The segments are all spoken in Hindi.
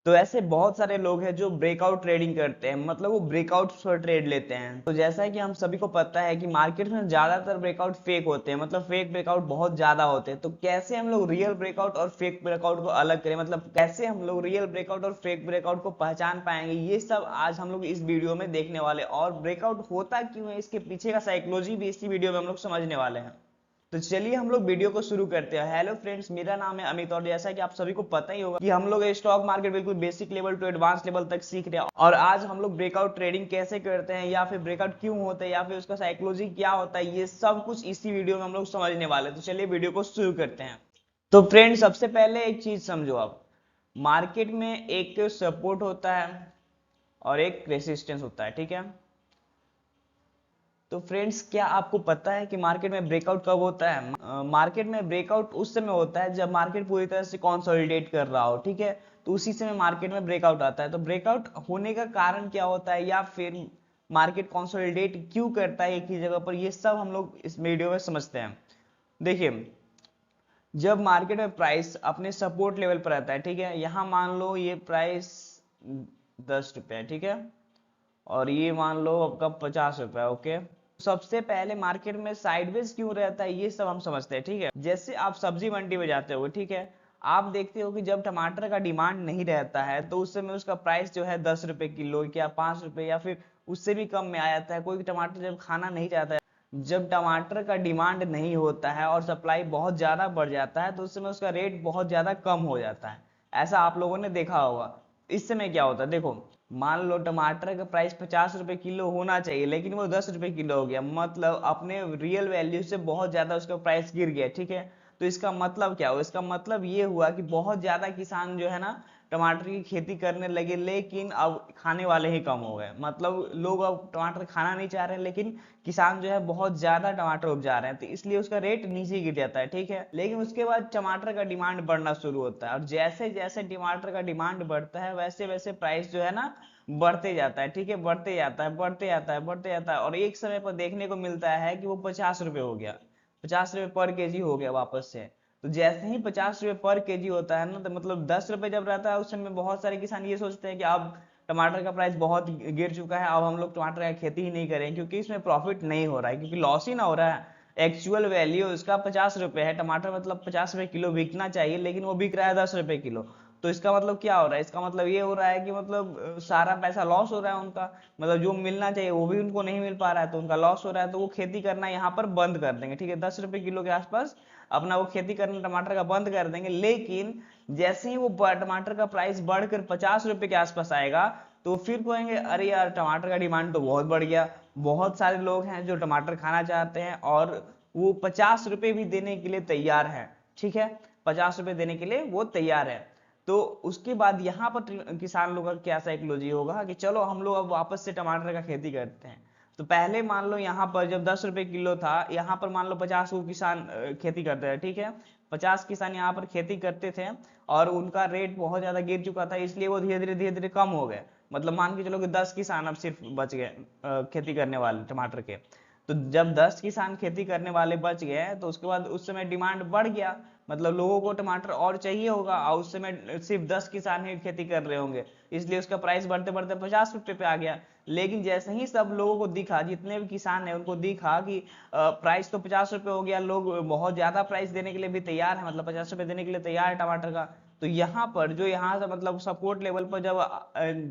तो ऐसे बहुत सारे लोग हैं जो ब्रेकआउट ट्रेडिंग करते हैं, मतलब वो ब्रेकआउट पर ट्रेड लेते हैं। तो जैसा है कि हम सभी को पता है कि मार्केट में ज्यादातर ब्रेकआउट फेक होते हैं, मतलब फेक ब्रेकआउट बहुत ज्यादा होते हैं। तो कैसे हम लोग रियल ब्रेकआउट और फेक ब्रेकआउट को अलग करें, मतलब कैसे हम लोग रियल ब्रेकआउट और फेक ब्रेकआउट को पहचान पाएंगे, ये सब आज हम लोग इस वीडियो में देखने वाले। और ब्रेकआउट होता क्यों है, इसके पीछे का साइकोलॉजी भी इसी वीडियो में हम लोग समझने वाले हैं। तो चलिए हम लोग वीडियो को शुरू करते हैं। हेलो फ्रेंड्स, मेरा नाम है अमित और जैसा कि आप सभी को पता ही होगा कि हम लोग स्टॉक मार्केट बिल्कुल basic level to advance level तक सीख रहे हैं। और आज हम लोग ब्रेकआउट ट्रेडिंग कैसे करते हैं, या फिर ब्रेकआउट क्यों होता है, या फिर उसका साइकोलॉजी क्या होता है, ये सब कुछ इसी वीडियो में हम लोग समझने वाले हैं। तो चलिए वीडियो को शुरू करते हैं। तो फ्रेंड्स, सबसे पहले एक चीज समझो आप। मार्केट में एक सपोर्ट होता है और एक रेसिस्टेंस होता है, ठीक है। तो फ्रेंड्स, क्या आपको पता है कि मार्केट में ब्रेकआउट कब होता है? मार्केट में ब्रेकआउट उस समय होता है जब मार्केट पूरी तरह से कंसोलिडेट कर रहा हो, ठीक है। तो उसी समय मार्केट में ब्रेकआउट आता है। तो ब्रेकआउट होने का कारण क्या होता है, या फिर मार्केट कंसोलिडेट क्यों करता है एक ही जगह पर, ये सब हम लोग इस वीडियो में समझते हैं। देखिए, जब मार्केट में प्राइस अपने सपोर्ट लेवल पर रहता है, ठीक है, यहां मान लो ये प्राइस 10 रुपए है, ठीक है, और ये मान लो आपका 50 रुपए, ओके। सबसे पहले मार्केट में साइडवेज क्यों रहता है, ये सब हम समझते हैं, ठीक है। जैसे आप सब्जी मंडी में जाते हो, ठीक है, आप देखते हो कि जब टमाटर का डिमांड नहीं रहता है तो उस समय उसका प्राइस जो है 10 रुपए किलो या 5 रुपए या फिर उससे भी कम में आ जाता है। कोई टमाटर जब खाना नहीं चाहता है, जब टमाटर का डिमांड नहीं होता है और सप्लाई बहुत ज्यादा बढ़ जाता है, तो उस समय उसका रेट बहुत ज्यादा कम हो जाता है। ऐसा आप लोगों ने देखा होगा। इस समय क्या होता है, देखो, मान लो टमाटर का प्राइस 50 रुपए किलो होना चाहिए, लेकिन वो 10 रुपए किलो हो गया, मतलब अपने रियल वैल्यू से बहुत ज्यादा उसका प्राइस गिर गया, ठीक है। तो इसका मतलब क्या हुआ? इसका मतलब ये हुआ कि बहुत ज्यादा किसान जो है ना, टमाटर की खेती करने लगे, लेकिन अब खाने वाले ही कम हो गए। मतलब लोग अब टमाटर खाना नहीं चाह रहे, लेकिन किसान जो है बहुत ज्यादा टमाटर उपजा रहे हैं, तो इसलिए उसका रेट नीचे गिर जाता है, ठीक है। लेकिन उसके बाद टमाटर का डिमांड बढ़ना शुरू होता है, और जैसे जैसे टमाटर का डिमांड बढ़ता है वैसे वैसे प्राइस जो है ना बढ़ते जाता है, ठीक है, बढ़ते जाता है, बढ़ते जाता है, बढ़ते जाता है, और एक समय पर देखने को मिलता है कि वो 50 रुपए हो गया, 50 रुपए पर केजी हो गया वापस से। तो जैसे ही 50 रुपए पर केजी होता है ना, तो मतलब 10 रुपए जब रहता है उस समय बहुत सारे किसान ये सोचते हैं कि अब टमाटर का प्राइस बहुत गिर चुका है, अब हम लोग टमाटर का खेती ही नहीं करें, क्योंकि इसमें प्रॉफिट नहीं हो रहा है, क्योंकि लॉस ही ना हो रहा है। एक्चुअल वैल्यू उसका 50 रुपए है, टमाटर मतलब 50 रुपए किलो बिकना चाहिए, लेकिन वो बिक रहा है 10 रुपए किलो। तो इसका मतलब क्या हो रहा है? इसका मतलब ये हो रहा है कि मतलब सारा पैसा लॉस हो रहा है उनका, मतलब जो मिलना चाहिए वो भी उनको नहीं मिल पा रहा है, तो उनका लॉस हो रहा है। तो वो खेती करना यहाँ पर बंद कर देंगे, ठीक है, 10 रुपए किलो के आसपास अपना वो खेती करना टमाटर का बंद कर देंगे। लेकिन जैसे ही वो टमाटर का प्राइस बढ़कर 50 रुपए के आसपास आएगा, तो फिर कहेंगे अरे यार, टमाटर का डिमांड तो बहुत बढ़ गया, बहुत सारे लोग हैं जो टमाटर खाना चाहते हैं, और वो 50 रुपए भी देने के लिए तैयार है, ठीक है, 50 रुपए देने के लिए वो तैयार है। तो उसके बाद यहाँ पर किसान लोगों का क्या साइकोलॉजी होगा कि चलो हम लोग अब वापस से टमाटर का खेती करते हैं। तो पहले मान लो यहाँ पर जब 10 रुपए किलो था, यहाँ पर मान लो 50 को किसान खेती करते हैं, ठीक है, 50 किसान यहाँ पर खेती करते थे, और उनका रेट बहुत ज्यादा गिर चुका था, इसलिए वो धीरे धीरे कम हो गए। मतलब मान के चलो कि 10 किसान अब सिर्फ बच गए खेती करने वाले टमाटर के। तो जब 10 किसान खेती करने वाले बच गए, तो उसके बाद उस समय डिमांड बढ़ गया, मतलब लोगों को टमाटर और चाहिए होगा, और उस समय सिर्फ 10 किसान ही खेती कर रहे होंगे, इसलिए उसका प्राइस बढ़ते बढ़ते 50 रुपए पे आ गया। लेकिन जैसे ही सब लोगों को दिखा, जितने भी किसान है उनको दिखा कि प्राइस तो 50 रुपए हो गया, लोग बहुत ज्यादा प्राइस देने के लिए भी तैयार है, मतलब 50 रुपए देने के लिए तैयार है टमाटर का। तो यहाँ पर जो यहाँ से मतलब सपोर्ट लेवल पर जब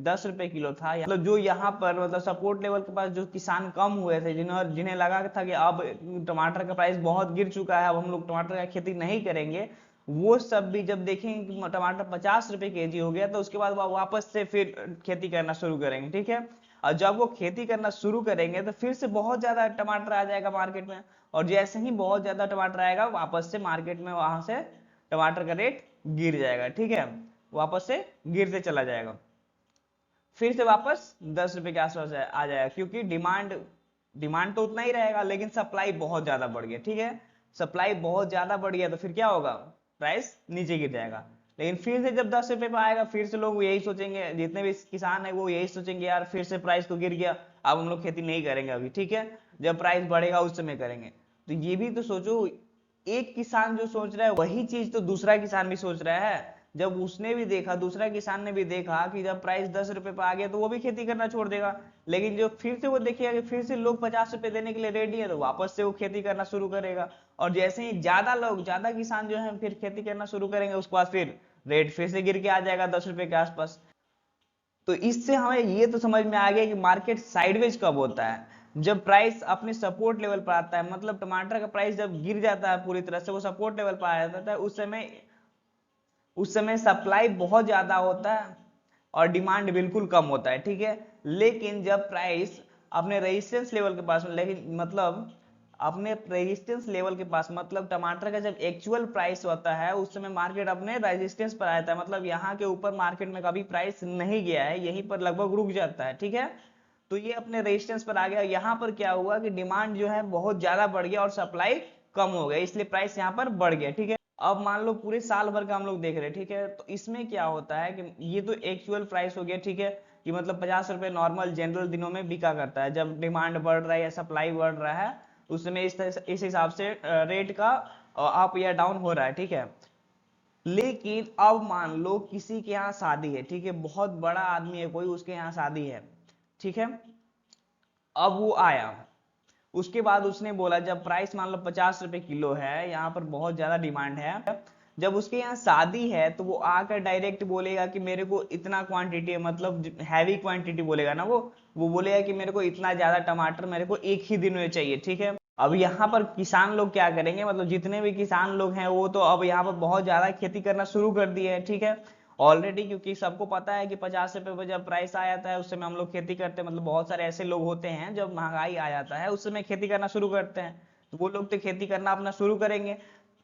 10 रुपए किलो था, मतलब जो यहाँ पर मतलब सपोर्ट लेवल के पास जो किसान कम हुए थे, जिन्हें जिन्हें लगा था कि अब टमाटर का प्राइस बहुत गिर चुका है, अब हम लोग टमाटर का खेती नहीं करेंगे, वो सब भी जब देखेंगे कि टमाटर 50 रुपए केजी हो गया, तो उसके बाद वो वापस से फिर खेती करना शुरू करेंगे, ठीक है। और जब वो खेती करना शुरू करेंगे तो फिर से बहुत ज्यादा टमाटर आ जाएगा मार्केट में, और जैसे ही बहुत ज्यादा टमाटर आएगा, वापस से मार्केट में वहां से टमाटर का रेट गिर जाएगा, ठीक है, वापस से गिरते चला जाएगा, फिर से वापस 10 रुपए के आसपास आ जाएगा, क्योंकि डिमांड डिमांड तो उतना ही रहेगा, लेकिन सप्लाई बहुत ज्यादा बढ़ गया, ठीक है, सप्लाई बहुत ज्यादा बढ़ गया, तो फिर क्या होगा? प्राइस नीचे गिर जाएगा। लेकिन फिर से जब 10 रुपए पे आएगा, फिर से लोग यही सोचेंगे, जितने भी किसान है वो यही सोचेंगे, यार फिर से प्राइस तो गिर गया, अब हम लोग खेती नहीं करेंगे अभी, ठीक है, जब प्राइस बढ़ेगा उस समय करेंगे। तो ये भी तो सोचो, एक किसान जो सोच रहा है वही चीज तो दूसरा किसान भी सोच रहा है। जब उसने भी देखा, दूसरा किसान ने भी देखा कि जब प्राइस 10 रुपए पे आ गया तो वो भी खेती करना छोड़ देगा। लेकिन जो फिर से वो देखिएगा कि फिर से लोग 50 रुपए देने के लिए रेडी है, तो वापस से वो खेती करना शुरू करेगा। और जैसे ही ज्यादा लोग, ज्यादा किसान जो है फिर खेती करना शुरू करेंगे, उसके बाद फिर रेट फिर से गिर के आ जाएगा 10 रुपए के आसपास। तो इससे हमें ये तो समझ में आ गया कि मार्केट साइडवेज कब होता है, जब प्राइस अपने सपोर्ट लेवल पर आता है। मतलब टमाटर का प्राइस जब गिर जाता है पूरी तरह से, वो सपोर्ट लेवल पर आ जाता है, उस समय सप्लाई बहुत ज्यादा होता है और डिमांड बिल्कुल कम होता है, ठीक है। लेकिन जब प्राइस अपने रेजिस्टेंस लेवल के पास, लेकिन मतलब अपने रेजिस्टेंस लेवल के पास, मतलब टमाटर का जब एक्चुअल प्राइस होता है उस समय मार्केट अपने रेजिस्टेंस पर आता है, मतलब यहाँ के ऊपर मार्केट में कभी प्राइस नहीं गया है, यहीं पर लगभग रुक जाता है, ठीक है। तो ये अपने रेजिस्टेंस पर आ गया। यहाँ पर क्या हुआ कि डिमांड जो है बहुत ज्यादा बढ़ गया और सप्लाई कम हो गया, इसलिए प्राइस यहाँ पर बढ़ गया, ठीक है। अब मान लो पूरे साल भर का हम लोग देख रहे हैं, ठीक है। तो इसमें क्या होता है कि ये तो एक्चुअल प्राइस हो गया, ठीक है, कि मतलब 50 रुपए नॉर्मल जनरल दिनों में बिका करता है, जब डिमांड बढ़ रहा है या सप्लाई बढ़ रहा है उस समय इस हिसाब से रेट का अप या डाउन हो रहा है, ठीक है। लेकिन अब मान लो किसी के यहाँ शादी है, ठीक है, बहुत बड़ा आदमी है कोई, उसके यहाँ शादी है, ठीक है। अब वो आया, उसके बाद उसने बोला, जब प्राइस मान लो 50 रुपए किलो है, यहाँ पर बहुत ज्यादा डिमांड है, जब उसके यहाँ शादी है तो वो आकर डायरेक्ट बोलेगा कि मेरे को इतना क्वांटिटी है, मतलब हैवी क्वांटिटी बोलेगा ना वो बोलेगा कि मेरे को इतना ज्यादा टमाटर मेरे को एक ही दिन में चाहिए, ठीक है। अब यहाँ पर किसान लोग क्या करेंगे, मतलब जितने भी किसान लोग हैं वो तो अब यहाँ पर बहुत ज्यादा खेती करना शुरू कर दिए है, ठीक है, ऑलरेडी, क्योंकि सबको पता है कि 50 रुपए पर जब प्राइस आ जाता है उस समय हम लोग खेती करते हैं। मतलब बहुत सारे ऐसे लोग होते हैं जब महंगाई आ जाता है उस समय खेती करना शुरू करते हैं, तो वो लोग तो खेती करना अपना शुरू करेंगे।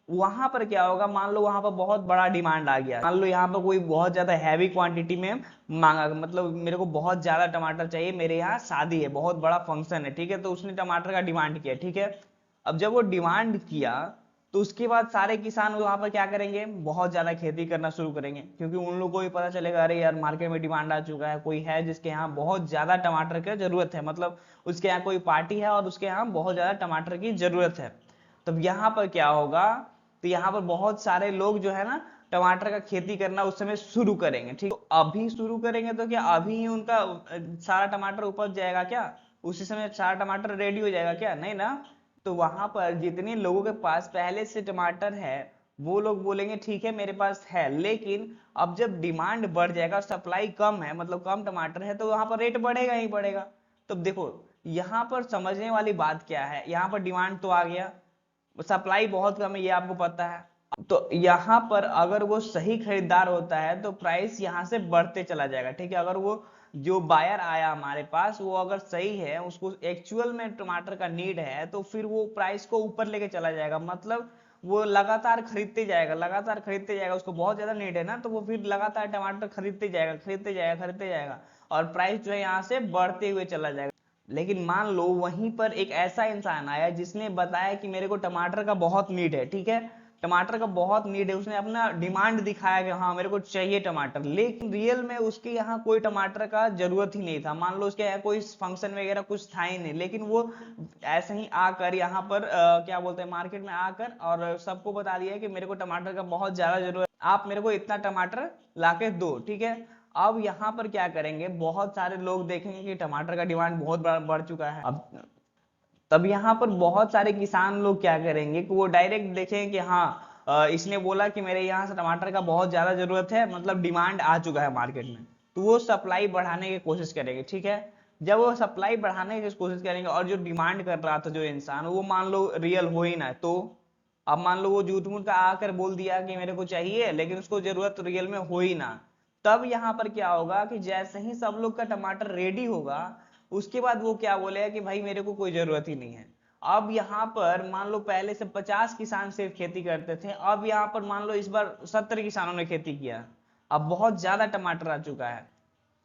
वहां पर क्या होगा, मान लो वहां पर बहुत बड़ा डिमांड आ गया, मान लो यहाँ पर कोई बहुत ज्यादा हैवी क्वांटिटी में मांगा, मतलब मेरे को बहुत ज्यादा टमाटर चाहिए, मेरे यहाँ शादी है, बहुत बड़ा फंक्शन है, ठीक है, तो उसने टमाटर का डिमांड किया, ठीक है। अब जब वो डिमांड किया तो उसके बाद सारे किसान वहां पर क्या करेंगे, बहुत ज्यादा खेती करना शुरू करेंगे, क्योंकि उन लोगों को भी पता चलेगा अरे यार मार्केट में डिमांड आ चुका है, कोई है जिसके यहाँ बहुत ज्यादा टमाटर की जरूरत है, मतलब उसके यहाँ कोई पार्टी है और उसके यहाँ बहुत ज्यादा टमाटर की जरूरत है। तब यहाँ पर क्या होगा, तो यहाँ पर बहुत सारे लोग जो है ना टमाटर का खेती करना उस समय शुरू करेंगे, ठीक। तो अभी शुरू करेंगे तो क्या अभी ही उनका सारा टमाटर उपज जाएगा क्या, उसी समय सारा टमाटर रेडी हो जाएगा क्या, नहीं ना। तो वहां पर जितने लोगों के पास पहले से टमाटर है वो लोग बोलेंगे ठीक है मेरे पास है, लेकिन अब जब डिमांड बढ़ जाएगा, सप्लाई कम है, मतलब कम टमाटर है, तो वहां पर रेट बढ़ेगा ही बढ़ेगा। तो देखो यहाँ पर समझने वाली बात क्या है, यहाँ पर डिमांड तो आ गया, सप्लाई बहुत कम है, ये आपको पता है। तो यहाँ पर अगर वो सही खरीदार होता है तो प्राइस यहाँ से बढ़ते चला जाएगा, ठीक है। अगर वो जो बायर आया हमारे पास वो अगर सही है, उसको एक्चुअल में टमाटर का नीड है, तो फिर वो प्राइस को ऊपर लेके चला जाएगा, मतलब वो लगातार खरीदते जाएगा, लगातार खरीदते जाएगा, उसको बहुत ज्यादा नीड है ना, तो वो फिर लगातार टमाटर खरीदते जाएगा, खरीदते जाएगा, खरीदते जाएगा, और प्राइस जो है यहाँ से बढ़ते हुए चला जाएगा। लेकिन मान लो वहीं पर एक ऐसा इंसान आया जिसने बताया कि मेरे को टमाटर का बहुत नीड है, ठीक है, टमाटर का बहुत नीड है, उसने अपना डिमांड दिखाया कि हाँ मेरे को चाहिए टमाटर, लेकिन रियल में उसके यहाँ कोई टमाटर का जरूरत ही नहीं था। मान लो उसके यहाँ कोई फंक्शन वगैरह कुछ था ही नहीं, लेकिन वो ऐसे ही आकर यहाँ पर क्या बोलते हैं मार्केट में आकर और सबको बता दिया कि मेरे को टमाटर का बहुत ज्यादा जरूरत, आप मेरे को इतना टमाटर लाके दो, ठीक है। अब यहाँ पर क्या करेंगे, बहुत सारे लोग देखेंगे कि टमाटर का डिमांड बहुत बढ़ चुका है। अब तब यहाँ पर बहुत सारे किसान लोग क्या करेंगे कि वो डायरेक्ट देखेंगे कि हाँ इसने बोला कि मेरे यहाँ से टमाटर का बहुत ज्यादा जरूरत है, मतलब डिमांड आ चुका है मार्केट में, तो वो सप्लाई बढ़ाने की कोशिश करेंगे, ठीक है। जब वो सप्लाई बढ़ाने की कोशिश करेंगे और जो डिमांड कर रहा था जो इंसान, वो मान लो रियल हो ही ना, तो अब मान लो वो झूठ मूठ का आकर बोल दिया कि मेरे को चाहिए, लेकिन उसको जरूरत रियल में हो ही ना, तब यहाँ पर क्या होगा कि जैसे ही सब लोग का टमाटर रेडी होगा उसके बाद वो क्या बोलेगा कि भाई मेरे को कोई जरूरत ही नहीं है। अब यहाँ पर मान लो पहले से 50 किसान सिर्फ खेती करते थे, अब यहाँ पर मान लो इस बार 70 किसानों ने खेती किया, अब बहुत ज्यादा टमाटर आ चुका है।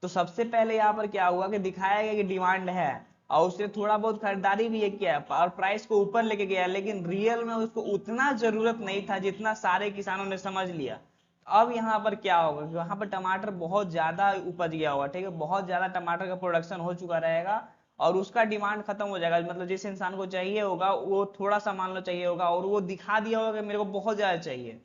तो सबसे पहले यहाँ पर क्या हुआ कि दिखाया गया कि डिमांड है और उसने थोड़ा बहुत खरीदारी भी किया और प्राइस को ऊपर लेके गया, लेकिन रियल में उसको उतना जरूरत नहीं था जितना सारे किसानों ने समझ लिया। अब यहाँ पर क्या होगा, यहाँ पर टमाटर बहुत ज्यादा उपज गया होगा, ठीक है, बहुत ज्यादा टमाटर का प्रोडक्शन हो चुका रहेगा और उसका डिमांड खत्म हो जाएगा, मतलब जिस इंसान को चाहिए होगा वो थोड़ा सा मान लो चाहिए होगा और वो दिखा दिया होगा कि मेरे को बहुत ज्यादा चाहिए,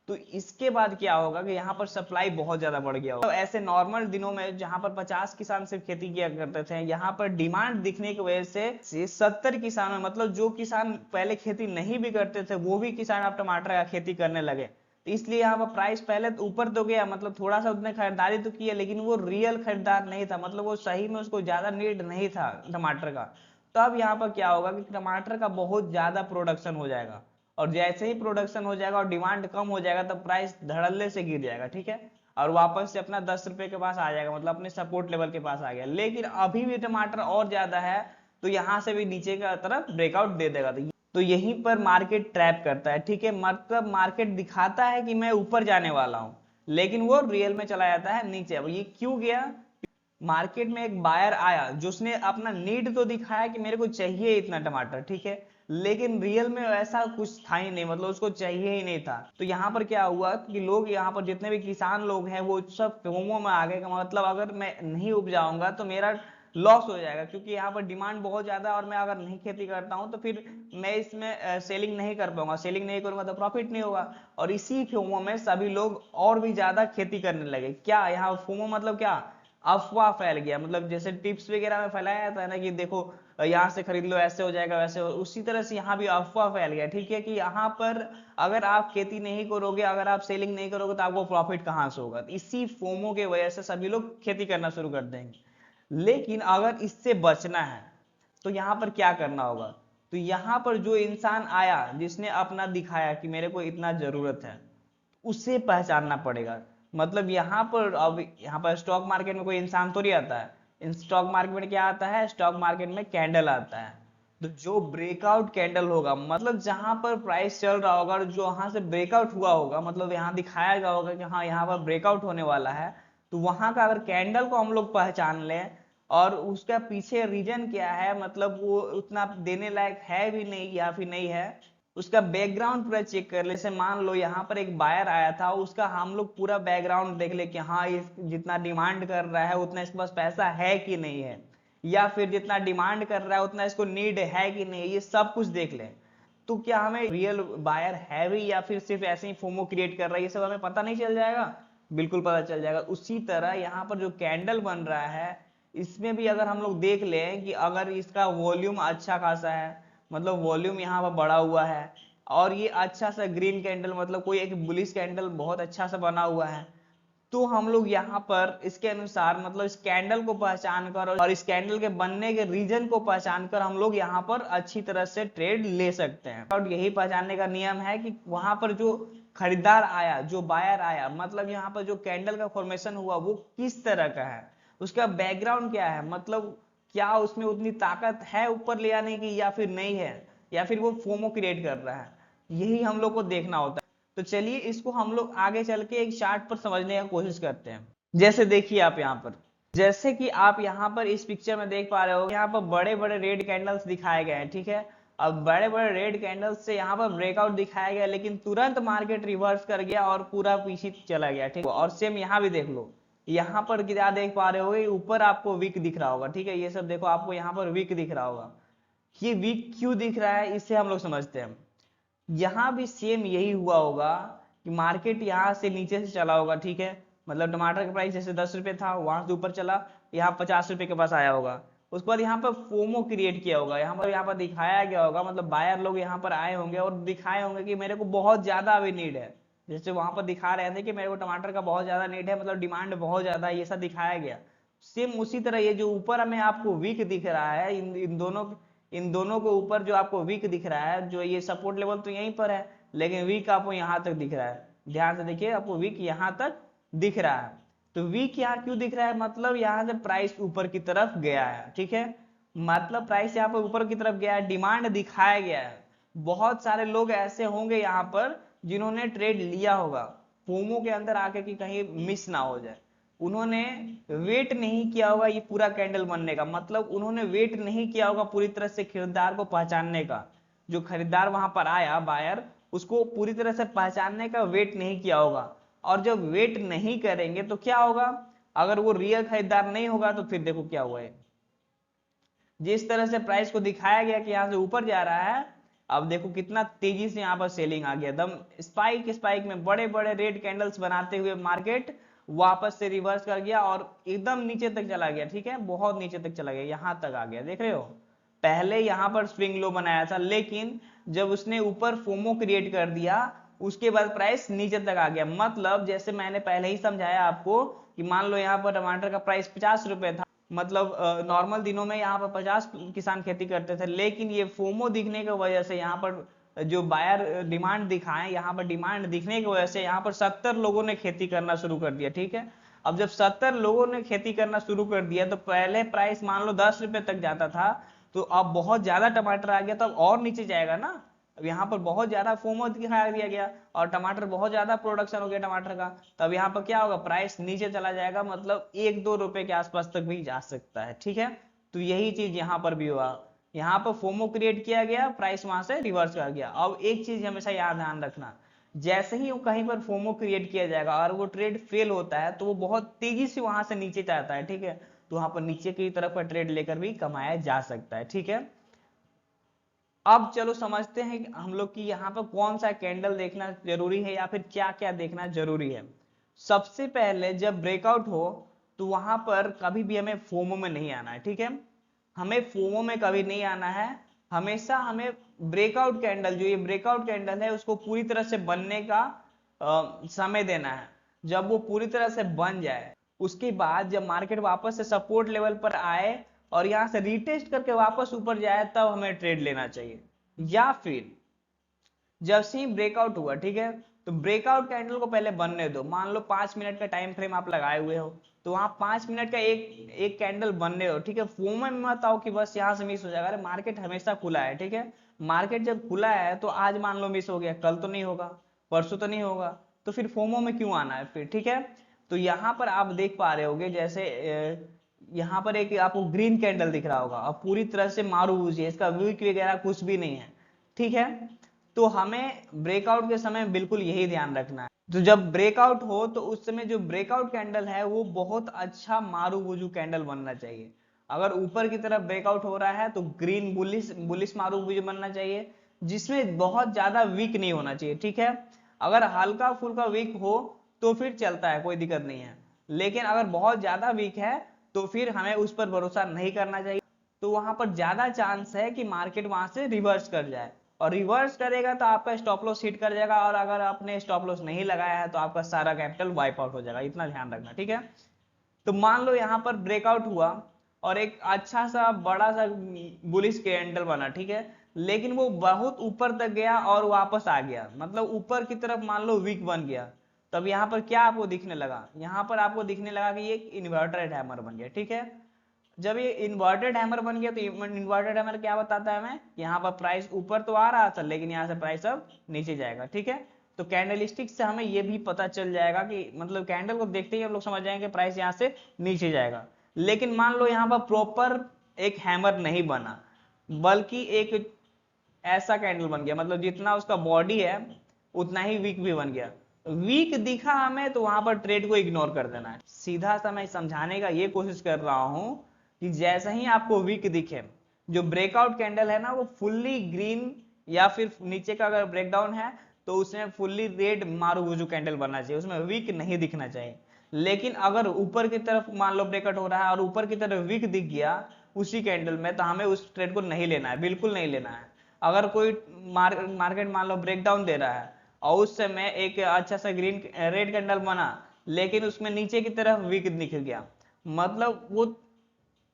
तो इसके बाद क्या होगा कि यहाँ पर सप्लाई बहुत ज्यादा बढ़ गया होगा। तो ऐसे नॉर्मल दिनों में जहाँ पर 50 किसान सिर्फ खेती किया करते थे, यहाँ पर डिमांड दिखने की वजह से 70 किसान, मतलब जो किसान पहले खेती नहीं भी करते थे वो भी किसान अब टमाटर का खेती करने लगे। तो इसलिए यहाँ पर प्राइस पहले तो ऊपर तो गया, मतलब थोड़ा सा उसने खरीदारी तो किया, लेकिन वो रियल खरीदार नहीं था, मतलब वो सही में उसको ज्यादा नीड नहीं था टमाटर का। तो अब यहाँ पर क्या होगा कि टमाटर का बहुत ज्यादा प्रोडक्शन हो जाएगा, और जैसे ही प्रोडक्शन हो जाएगा और डिमांड कम हो जाएगा तब प्राइस धड़ल्ले से गिर जाएगा, ठीक है, और वापस से अपना 10 रुपए के पास आ जाएगा, मतलब अपने सपोर्ट लेवल के पास आ गया। लेकिन अभी भी टमाटर और ज्यादा है, तो यहाँ से भी नीचे का तरफ ब्रेकआउट दे देगा। तो यहीं पर मार्केट ट्रैप करता है, ठीक है, मतलब मार्केट दिखाता है कि मैं ऊपर जाने वाला हूँ, लेकिन वो रियल में चला जाता है नीचे। अब ये क्यों गया? मार्केट में एक बायर आया जो उसने अपना नीड तो दिखाया कि मेरे को चाहिए इतना टमाटर, ठीक है, लेकिन रियल में ऐसा कुछ था ही नहीं, मतलब उसको चाहिए ही नहीं था। तो यहाँ पर क्या हुआ कि लोग, यहाँ पर जितने भी किसान लोग हैं वो सब फोमो में आ गए, मतलब अगर मैं नहीं उपजाऊंगा तो मेरा लॉस हो जाएगा, क्योंकि यहाँ पर डिमांड बहुत ज्यादा है और मैं अगर नहीं खेती करता हूँ तो फिर मैं इसमें सेलिंग नहीं कर पाऊंगा, सेलिंग नहीं करूंगा तो प्रॉफिट नहीं होगा। और इसी फोमो में सभी लोग और भी ज्यादा खेती करने लगे। क्या यहाँ फोमो मतलब क्या? अफवाह फैल गया, मतलब जैसे टिप्स वगैरह में फैलाया जाता है ना कि देखो यहाँ से खरीद लो, ऐसे हो जाएगा, वैसे हो, उसी तरह से यहाँ भी अफवाह फैल गया, ठीक है, कि यहाँ पर अगर आप खेती नहीं करोगे, अगर आप सेलिंग नहीं करोगे तो आपको प्रॉफिट कहाँ से होगा। इसी फोमो के वजह से सभी लोग खेती करना शुरू कर देंगे। लेकिन अगर इससे बचना है तो यहाँ पर क्या करना होगा? तो यहाँ पर जो इंसान आया जिसने अपना दिखाया कि मेरे को इतना जरूरत है, उसे पहचानना पड़ेगा। मतलब यहाँ पर, अब यहाँ पर स्टॉक मार्केट में कोई इंसान तो नहीं आता है, इन स्टॉक मार्केट में क्या आता है? स्टॉक मार्केट में कैंडल आता है। तो जो ब्रेकआउट कैंडल होगा, मतलब जहां पर प्राइस चल रहा होगा और जो वहां से ब्रेकआउट हुआ होगा, मतलब यहाँ दिखाया गया होगा कि हाँ यहाँ पर ब्रेकआउट होने वाला है, तो वहां का अगर कैंडल को हम लोग पहचान लें और उसका पीछे रीजन क्या है, मतलब वो उतना देने लायक है भी नहीं या फिर नहीं है, उसका बैकग्राउंड पूरा चेक कर ले। जैसे मान लो यहाँ पर एक बायर आया था, उसका हम लोग पूरा बैकग्राउंड देख ले कि हाँ ये जितना डिमांड कर रहा है उतना इसके पास पैसा है कि नहीं है, या फिर जितना डिमांड कर रहा है उतना इसको नीड है कि नहीं, ये सब कुछ देख ले। तो क्या हमें रियल बायर है भी या फिर सिर्फ ऐसे ही फोमो क्रिएट कर रहा है, ये सब हमें पता नहीं चल जाएगा? बिल्कुल पता चल जाएगा। उसी तरह यहाँ पर जो कैंडल बन रहा है, इसमें भी अगर हम लोग देख लें कि अगर इसका वॉल्यूम अच्छा खासा है, मतलब वॉल्यूम यहाँ पर बढ़ा हुआ है, और ये अच्छा सा ग्रीन कैंडल, मतलब कोई एक बुलिश कैंडल बहुत अच्छा सा बना हुआ है, तो हम लोग यहाँ पर इसके अनुसार, मतलब इस कैंडल को पहचान कर और इस कैंडल के बनने के रीजन को पहचान कर हम लोग यहाँ पर अच्छी तरह से ट्रेड ले सकते हैं। और यही पहचानने का नियम है कि वहां पर जो खरीदार आया, जो बायर आया, मतलब यहाँ पर जो कैंडल का फॉर्मेशन हुआ वो किस तरह का है, उसका बैकग्राउंड क्या है, मतलब क्या उसमें उतनी ताकत है ऊपर ले आने की या फिर नहीं है, या फिर वो फोमो क्रिएट कर रहा है, यही हम लोग को देखना होता है। तो चलिए इसको हम लोग आगे चल के एक चार्ट पर समझने की कोशिश करते हैं। जैसे देखिए आप यहाँ पर, जैसे कि आप यहाँ पर इस पिक्चर में देख पा रहे हो, यहाँ पर बड़े बड़े रेड कैंडल्स दिखाए गए हैं, ठीक है। अब बड़े बड़े रेड कैंडल्स से यहाँ पर ब्रेकआउट दिखाया गया, लेकिन तुरंत मार्केट रिवर्स कर गया और पूरा पीछे चला गया, ठीक है। और सेम यहाँ भी देख लो, यहाँ पर क्या देख पा रहे हो, ऊपर आपको वीक दिख रहा होगा, ठीक है, ये सब देखो आपको यहाँ पर वीक दिख रहा होगा। ये वीक क्यों दिख रहा है इससे हम लोग समझते हैं। यहाँ भी सेम यही हुआ होगा कि मार्केट यहाँ से नीचे से चला होगा, ठीक है, मतलब टमाटर का प्राइस जैसे 10 रुपए था, वहां से ऊपर चला, यहाँ 50 रुपए के पास आया होगा। उसके बाद यहाँ पर फोमो क्रिएट किया होगा, यहाँ पर दिखाया गया होगा, मतलब बायर लोग यहाँ पर आए होंगे और दिखाए होंगे कि मेरे को बहुत ज्यादा अभी नीड है। जैसे वहां पर दिखा रहे थे कि मेरे को टमाटर का बहुत ज्यादा नीड है, मतलब डिमांड बहुत ज्यादा है, ये सब दिखाया गया। सेम उसी तरह ये जो ऊपर हमें आपको वीक दिख रहा है, इन दोनों के ऊपर जो आपको वीक दिख रहा है, जो ये सपोर्ट लेवल तो यहीं पर है, लेकिन वीक आपको यहाँ तक दिख रहा है। ध्यान से देखिए, आपको वीक यहाँ तक दिख रहा है। तो वीक यहाँ क्यों दिख रहा है? मतलब यहाँ से प्राइस ऊपर की तरफ गया है, ठीक है, मतलब प्राइस यहाँ पर ऊपर की तरफ गया है, डिमांड दिखाया गया है। बहुत सारे लोग ऐसे होंगे यहाँ पर जिन्होंने ट्रेड लिया होगा फोमो के अंदर आके कि कहीं मिस ना हो जाए, उन्होंने वेट नहीं किया होगा ये पूरा कैंडल बनने का, मतलब उन्होंने वेट नहीं किया होगा पूरी तरह से खरीदार को पहचानने का। जो खरीदार वहां पर आया बायर, उसको पूरी तरह से पहचानने का वेट नहीं किया होगा। और जब वेट नहीं करेंगे तो क्या होगा? अगर वो रियल खरीदार नहीं होगा तो फिर देखो क्या हुआ है। जिस तरह से प्राइस को दिखाया गया कि यहां से ऊपर जा रहा है, अब देखो कितना तेजी से यहाँ पर सेलिंग आ गया, एकदम स्पाइक स्पाइक में बड़े बड़े रेड कैंडल्स बनाते हुए मार्केट वापस से रिवर्स कर गया और एकदम नीचे तक चला गया। ठीक है, बहुत नीचे तक चला गया, यहाँ तक आ गया, देख रहे हो। पहले यहाँ पर स्विंग लो बनाया था, लेकिन जब उसने ऊपर फोमो क्रिएट कर दिया उसके बाद प्राइस नीचे तक आ गया। मतलब जैसे मैंने पहले ही समझाया आपको कि मान लो यहाँ पर टमाटर का प्राइस 50 रुपए था, मतलब नॉर्मल दिनों में यहाँ पर 50 किसान खेती करते थे, लेकिन ये फोमो दिखने की वजह से यहाँ पर जो बायर डिमांड दिखाए, यहाँ पर डिमांड दिखने की वजह से यहाँ पर 70 लोगों ने खेती करना शुरू कर दिया। ठीक है, अब जब 70 लोगों ने खेती करना शुरू कर दिया तो पहले प्राइस मान लो 10 रुपए तक जाता था, तो अब बहुत ज्यादा टमाटर आ गया तो अब और नीचे जाएगा ना। अब यहाँ पर बहुत ज्यादा फोमो दिखा दिया गया और टमाटर बहुत ज्यादा प्रोडक्शन हो गया टमाटर का, तब यहाँ पर क्या होगा, प्राइस नीचे चला जाएगा, मतलब 1-2 रुपए के आसपास तक भी जा सकता है। ठीक है, तो यही चीज यहाँ पर भी हुआ, यहाँ पर फोमो क्रिएट किया गया, प्राइस वहां से रिवर्स कर गया। अब एक चीज हमेशा याद ध्यान रखना, जैसे ही वो कहीं पर फोमो क्रिएट किया जाएगा और वो ट्रेड फेल होता है तो वो बहुत तेजी से वहां से नीचे जाता है। ठीक है, तो वहां पर नीचे की तरफ का ट्रेड लेकर भी कमाया जा सकता है। ठीक है, अब चलो समझते हैं कि हम लोग की यहाँ पर कौन सा कैंडल देखना जरूरी है या फिर क्या क्या देखना जरूरी है। सबसे पहले जब ब्रेकआउट हो तो वहां पर कभी भी हमें फोमो में नहीं आना है। ठीक है, हमें फोमो में कभी नहीं आना है, हमेशा हमें ब्रेकआउट कैंडल, जो ये ब्रेकआउट कैंडल है उसको पूरी तरह से बनने का समय देना है। जब वो पूरी तरह से बन जाए उसके बाद जब मार्केट वापस से सपोर्ट लेवल पर आए और यहां से रीटेस्ट करके वापस ऊपर जाए तब हमें ट्रेड लेना चाहिए। या फिर जब से ही ब्रेकआउट हुआ, ठीक है, तो ब्रेकआउट कैंडल को पहले बनने दो। मान लो 5 मिनट का टाइम फ्रेम आप लगाए हुए हो, तो वहां 5 मिनट का एक एक कैंडल बनने दो। ठीक है, फोमो में मत आओ कि बस यहां से मिस हो जाएगा। अरे मार्केट हमेशा खुला है। ठीक है, मार्केट जब खुला है तो आज मान लो मिस हो गया, कल तो नहीं होगा, परसों तो नहीं होगा, तो फिर फोमो में क्यों आना है फिर। ठीक है, तो यहाँ पर आप देख पा रहे होगे जैसे यहाँ पर एक आपको ग्रीन कैंडल दिख रहा होगा, अब पूरी तरह से मारूबूजी है, इसका विक वगैरह कुछ भी नहीं है। ठीक है, तो हमें ब्रेकआउट के समय बिल्कुल यही ध्यान रखना है। तो जब ब्रेकआउट हो तो उस समय जो ब्रेकआउट कैंडल है वो बहुत अच्छा मारूबूजू कैंडल बनना चाहिए। अगर ऊपर की तरफ ब्रेकआउट हो रहा है तो ग्रीन बुलिश बुलिश मारूबूजू बनना चाहिए, जिसमें बहुत ज्यादा वीक नहीं होना चाहिए। ठीक है, अगर हल्का फुल्का वीक हो तो फिर चलता है, कोई दिक्कत नहीं है, लेकिन अगर बहुत ज्यादा वीक है तो फिर हमें उस पर भरोसा नहीं करना चाहिए। तो वहां पर ज्यादा चांस है कि मार्केट वहां से रिवर्स कर जाए, और रिवर्स करेगा तो आपका स्टॉप लॉस हिट कर जाएगा, और अगर आपने स्टॉप लॉस नहीं लगाया है तो आपका सारा कैपिटल वाइप आउट हो जाएगा। इतना ध्यान रखना। ठीक है, तो मान लो यहाँ पर ब्रेकआउट हुआ और एक अच्छा सा बड़ा सा बुलिश कैंडल बना, ठीक है, लेकिन वो बहुत ऊपर तक गया और वापस आ गया, मतलब ऊपर की तरफ मान लो वीक बन गया, तब यहाँ पर क्या आपको दिखने लगा, यहाँ पर आपको दिखने लगा कि ये इन्वर्टेड हैमर बन गया। ठीक है, जब ये इन्वर्टेड हैमर बन गया तो इन्वर्टेड हैमर क्या बताता है हमें, यहाँ पर प्राइस ऊपर तो आ रहा था लेकिन यहाँ से प्राइस अब नीचे जाएगा। ठीक है, तो कैंडलस्टिक से हमें ये भी पता चल जाएगा कि मतलब कैंडल को देखते ही हम लोग समझ जाएंगे प्राइस यहाँ से नीचे जाएगा। लेकिन मान लो यहाँ पर प्रॉपर एक हैमर नहीं बना, बल्कि एक ऐसा कैंडल बन गया, मतलब जितना उसका बॉडी है उतना ही वीक भी बन गया, वीक दिखा हमें तो वहां पर ट्रेड को इग्नोर कर देना है। सीधा सा मैं समझाने का ये कोशिश कर रहा हूं कि जैसे ही आपको वीक दिखे, जो ब्रेकआउट कैंडल है ना वो फुल्ली ग्रीन या फिर नीचे का अगर ब्रेकडाउन है तो उसमें फुल्ली रेड मारूबुजू कैंडल बनना चाहिए, उसमें वीक नहीं दिखना चाहिए। लेकिन अगर ऊपर की तरफ मान लो ब्रेकआउट हो रहा है और ऊपर की तरफ वीक दिख गया उसी कैंडल में, तो हमें उस ट्रेड को नहीं लेना है, बिल्कुल नहीं लेना है। अगर कोई मार्केट मान लो ब्रेकडाउन दे रहा है और उस समय एक अच्छा सा ग्रीन रेड कैंडल बना लेकिन उसमें नीचे की तरफ वीक दिख गया, मतलब वो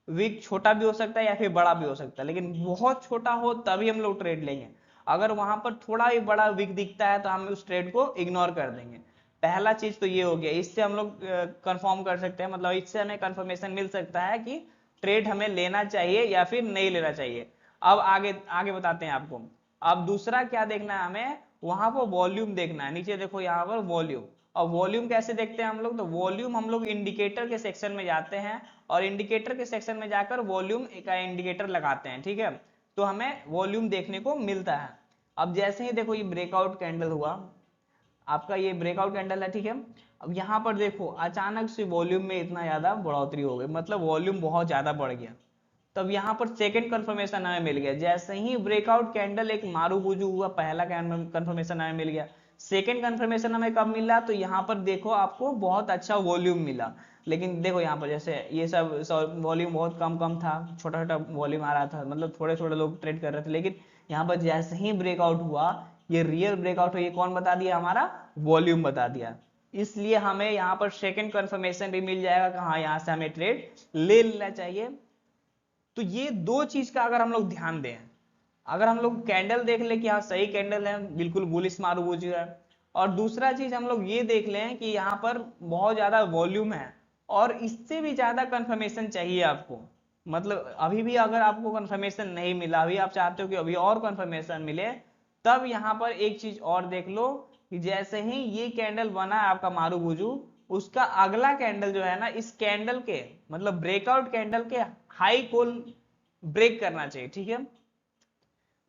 वीक छोटा भी हो सकता है या फिर बड़ा भी हो सकता है, लेकिन बहुत छोटा हो तभी हम लोग ट्रेड लेंगे। अगर वहां पर थोड़ा ही बड़ा वीक दिखता है तो हम उस ट्रेड को इग्नोर कर देंगे। पहला चीज तो ये हो गया, इससे हम लोग कंफर्म कर सकते हैं, मतलब इससे हमें कंफर्मेशन मिल सकता है कि ट्रेड हमें लेना चाहिए या फिर नहीं लेना चाहिए। अब आगे आगे बताते हैं आपको। अब दूसरा क्या देखना है हमें, वहां पर वॉल्यूम देखना है। नीचे देखो यहाँ पर वॉल्यूम, और वॉल्यूम कैसे देखते हैं हम लोग, तो वॉल्यूम हम लोग इंडिकेटर के सेक्शन में जाते हैं और इंडिकेटर के सेक्शन में जाकर वॉल्यूम का इंडिकेटर लगाते हैं। ठीक है, तो हमें वॉल्यूम देखने को मिलता है। अब जैसे ही देखो ये ब्रेकआउट कैंडल हुआ, आपका ये ब्रेकआउट कैंडल है, ठीक है, अब यहाँ पर देखो अचानक से वॉल्यूम में इतना ज्यादा बढ़ोतरी हो गई, मतलब वॉल्यूम बहुत ज्यादा बढ़ गया। तब यहाँ पर सेकंड कंफर्मेशन हमें मिल गया। जैसे ही ब्रेकआउट कैंडल एक मारूबुजू हुआ, पहला कंफर्मेशन हमें मिल गया। सेकंड कंफर्मेशन हमें कब मिला, तो यहाँ पर देखो आपको बहुत अच्छा वॉल्यूम मिला। लेकिन देखो यहाँ पर जैसे ये सब वॉल्यूम बहुत कम कम था, छोटा छोटा वॉल्यूम आ रहा था, मतलब थोड़े थोड़े लोग ट्रेड कर रहे थे। लेकिन यहाँ पर जैसे ही ब्रेकआउट हुआ, ये रियल ब्रेकआउट हुआ, ये कौन बता दिया, हमारा वॉल्यूम बता दिया। इसलिए हमें यहाँ पर सेकंड कंफर्मेशन भी मिल जाएगा कि हाँ यहाँ से हमें ट्रेड ले लेना चाहिए। तो ये दो चीज का अगर हम लोग ध्यान दें, अगर हम लोग कैंडल देख ले कि हाँ सही कैंडल है, बिल्कुल बुलिश मारूबुजी है, और दूसरा चीज हम लोग ये देख लें कि यहाँ पर बहुत ज्यादा वॉल्यूम है और इससे भी ज्यादा कंफर्मेशन चाहिए आपको, मतलब अभी भी अगर आपको कंफर्मेशन नहीं मिला, अभी आप चाहते हो कि अभी और कंफर्मेशन मिले, तब यहाँ पर एक चीज और देख लो कि जैसे ही ये कैंडल बना है आपका मारूबुजू, उसका अगला कैंडल जो है ना, इस कैंडल के मतलब ब्रेकआउट कैंडल के हाई को ब्रेक करना चाहिए। ठीक है,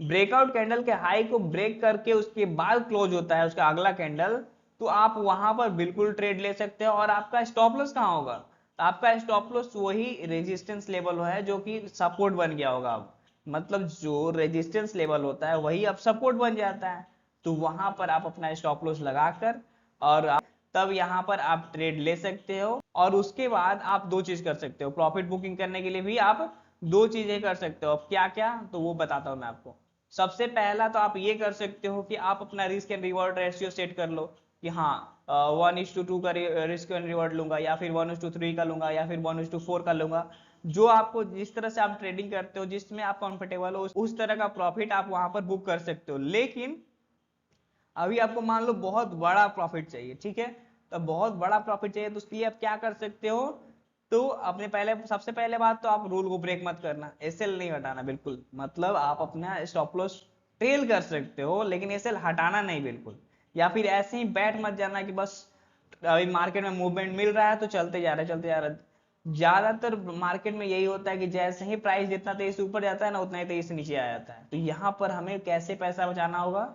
ब्रेकआउट कैंडल के हाई को ब्रेक करके उसके बाद क्लोज होता है उसका अगला कैंडल, तो आप वहां पर बिल्कुल ट्रेड ले सकते हो। और आपका स्टॉप लॉस कहां होगा, तो आपका स्टॉप लॉस वही रेजिस्टेंस लेवल है जो कि सपोर्ट बन गया होगा। अब मतलब जो रेजिस्टेंस लेवल होता है वही अब सपोर्ट बन जाता है, तो वहां पर आप अपना स्टॉप लॉस लगाकर और तब यहाँ पर आप ट्रेड ले सकते हो। और उसके बाद आप दो चीज कर सकते हो, प्रॉफिट बुकिंग करने के लिए भी आप दो चीजें कर सकते हो। अब क्या क्या, तो वो बताता हूं मैं आपको। सबसे पहला तो आप ये कर सकते हो कि आप अपना risk and reward ratio set कर लो कि हाँ 1:2 का रिस्क एंड रिवॉर्ड लूंगा, या फिर 1:3 का लूंगा, या फिर 1:4 का लूंगा। जो आपको जिस तरह से आप ट्रेडिंग करते हो, जिसमें आप कंफर्टेबल हो, उस तरह का प्रॉफिट आप वहां पर बुक कर सकते हो। लेकिन अभी आपको मान लो बहुत बड़ा प्रॉफिट चाहिए, ठीक है, तो बहुत बड़ा प्रॉफिट चाहिए, तो उसके लिए आप क्या कर सकते हो, तो अपने पहले सबसे पहले बात तो आप रूल को ब्रेक मत करना, एसएल नहीं हटाना बिल्कुल। मतलब आप अपना स्टॉप लॉस ट्रेल कर सकते हो लेकिन एसएल हटाना नहीं बिल्कुल। या फिर ऐसे ही बैठ मत जाना कि बस अभी मार्केट में मूवमेंट मिल रहा है तो चलते जा रहे चलते जा रहे। ज्यादातर मार्केट में यही होता है कि जैसे ही प्राइस जितना तेजी से ऊपर जाता है ना, उतना ही तेजी से नीचे आ जाता है। तो यहाँ पर हमें कैसे पैसा बचाना होगा,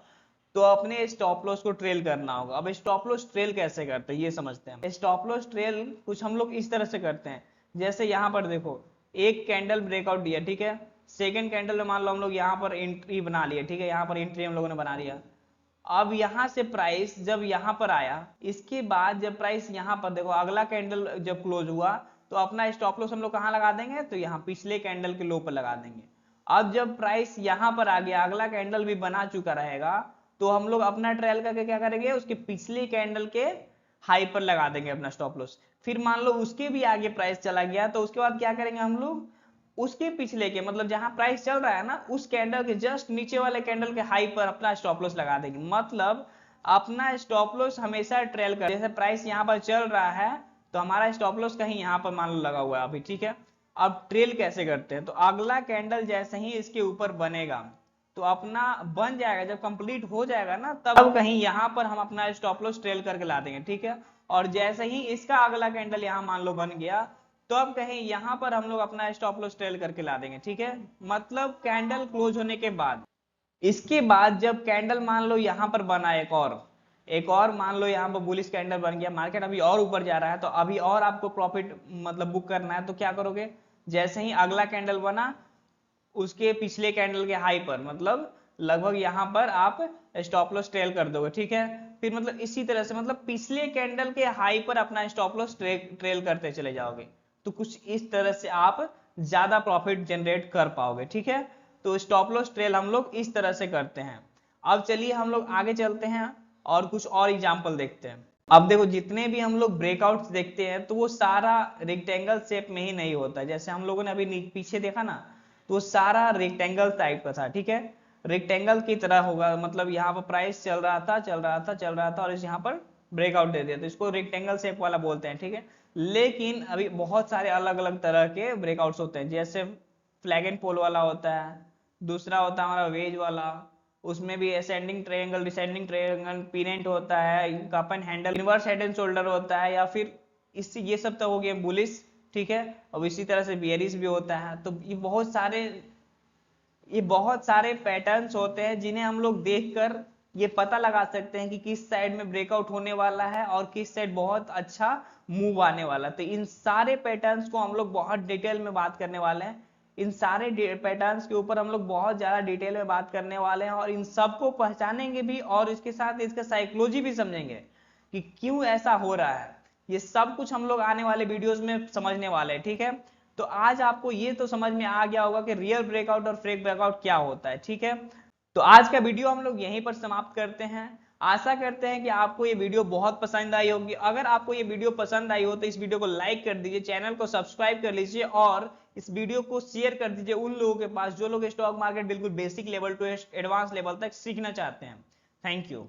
तो अपने स्टॉप लॉस को ट्रेल करना होगा। अब स्टॉप लॉस ट्रेल कैसे करते हैं ये समझते हैं। स्टॉप लॉस ट्रेल कुछ हम लोग इस तरह से करते हैं, जैसे यहाँ पर देखो एक कैंडल ब्रेकआउट दिया, ठीक है, सेकंड कैंडल में मान लो हम लोग यहाँ पर एंट्री बना लिया, ठीक है, यहाँ पर एंट्री हम लोगों ने बना लिया। अब यहाँ से प्राइस जब यहाँ पर आया, इसके बाद जब प्राइस यहाँ पर देखो अगला कैंडल जब क्लोज हुआ, तो अपना स्टॉप लॉस हम लोग कहाँ लगा देंगे, तो यहाँ पिछले कैंडल के लो पर लगा देंगे। अब जब प्राइस यहाँ पर आ गया, अगला कैंडल भी बना चुका रहेगा, तो हम लोग अपना ट्रायल करके क्या करेंगे, उसके पिछले कैंडल के हाई पर लगा देंगे अपना स्टॉप लॉस। फिर मान लो उसके भी आगे प्राइस चला गया, तो उसके बाद क्या करेंगे हम लोग, उसके पिछले के मतलब जहां प्राइस चल रहा है ना, उस कैंडल के जस्ट नीचे वाले कैंडल के हाई पर अपना स्टॉप लॉस लगा देंगे। मतलब अपना स्टॉप लॉस हमेशा ट्रेल कर, जैसे प्राइस यहाँ पर चल रहा है तो हमारा स्टॉप लॉस कहीं यहाँ पर मान लो लगा हुआ है अभी, ठीक है। अब ट्रेल कैसे करते हैं, तो अगला कैंडल जैसे ही इसके ऊपर बनेगा, तो अपना बन जाएगा, जब कंप्लीट हो जाएगा ना, तब कहीं यहाँ पर हम अपना स्टॉप लॉस ट्रेल करके ला देंगे, ठीक है। और जैसे ही इसका अगला कैंडल यहाँ मान लो बन गया, तो अब कहीं यहाँ पर हम लोग अपना स्टॉप लॉस ट्रेल करके ला देंगे, ठीक है। मतलब कैंडल क्लोज होने के बाद, इसके बाद जब कैंडल मान लो यहाँ पर बना एक और मान लो यहाँ पर बुलिश कैंडल बन गया, मार्केट अभी और ऊपर जा रहा है, तो अभी और आपको प्रॉफिट मतलब बुक करना है, तो क्या करोगे, जैसे ही अगला कैंडल बना उसके पिछले कैंडल के हाई पर, मतलब लगभग यहाँ पर आप स्टॉप लॉस ट्रेल कर दोगे, ठीक है। फिर मतलब इसी तरह से मतलब पिछले कैंडल के हाई पर अपना स्टॉप लॉस ट्रेल करते चले जाओगे, तो कुछ इस तरह से आप ज्यादा प्रॉफिट जनरेट कर पाओगे, ठीक है। तो स्टॉप लॉस ट्रेल हम लोग इस तरह से करते हैं। अब चलिए हम लोग आगे चलते हैं और कुछ और एग्जाम्पल देखते हैं। अब देखो जितने भी हम लोग ब्रेकआउट्स देखते हैं, तो वो सारा रेक्टेंगल शेप में ही नहीं होता। जैसे हम लोगों ने अभी पीछे देखा ना, तो वो सारा रेक्टेंगल टाइप का था, ठीक है, रेक्टेंगल की तरह होगा। मतलब यहाँ पर प्राइस चल रहा था चल रहा था चल रहा था और इस यहाँ पर ब्रेकआउट दे दिया, तो इसको रेक्टेंगल शेप वाला बोलते हैं, ठीक है। लेकिन अभी बहुत सारे अलग अलग तरह के ब्रेकआउट्स होते हैं, जैसे फ्लैग एंड पोल वाला होता है, दूसरा होता है हमारा वेज वाला, उसमें भी असेंडिंग ट्रायंगल, डिसेंडिंग ट्रायंगल, पिनेंट होता है, cup and handle, inverse head and shoulder होता है, या फिर इससे ये सब तो हो गया बुलिश, ठीक है। और इसी तरह से बियरिश भी होता है। तो ये बहुत सारे पैटर्न्स होते हैं जिन्हें हम लोग देखकर ये पता लगा सकते हैं कि किस साइड में ब्रेकआउट होने वाला है और किस साइड बहुत अच्छा मूव आने वाला है। तो इन सारे पैटर्न्स को हम लोग बहुत डिटेल में बात करने वाले हैं। इन सारे पैटर्न्स के ऊपर हम लोग बहुत ज्यादा डिटेल में बात करने वाले हैं और इन सबको पहचानेंगे भी और इसके साथ इसका साइकोलॉजी भी समझेंगे कि क्यों ऐसा हो रहा है। ये सब कुछ हम लोग आने वाले वीडियोस में समझने वाले हैं, ठीक है। तो आज आपको ये तो समझ में आ गया होगा कि रियल ब्रेकआउट और फेक ब्रेकआउट क्या होता है, ठीक है। तो आज का वीडियो हम लोग यहीं पर समाप्त करते हैं। आशा करते हैं कि आपको ये वीडियो बहुत पसंद आई होगी। अगर आपको ये वीडियो पसंद आई हो तो इस वीडियो को लाइक कर दीजिए, चैनल को सब्सक्राइब कर लीजिए और इस वीडियो को शेयर कर दीजिए उन लोगों के पास जो लोग स्टॉक मार्केट बिल्कुल basic level to advance level तक सीखना चाहते हैं। Thank you.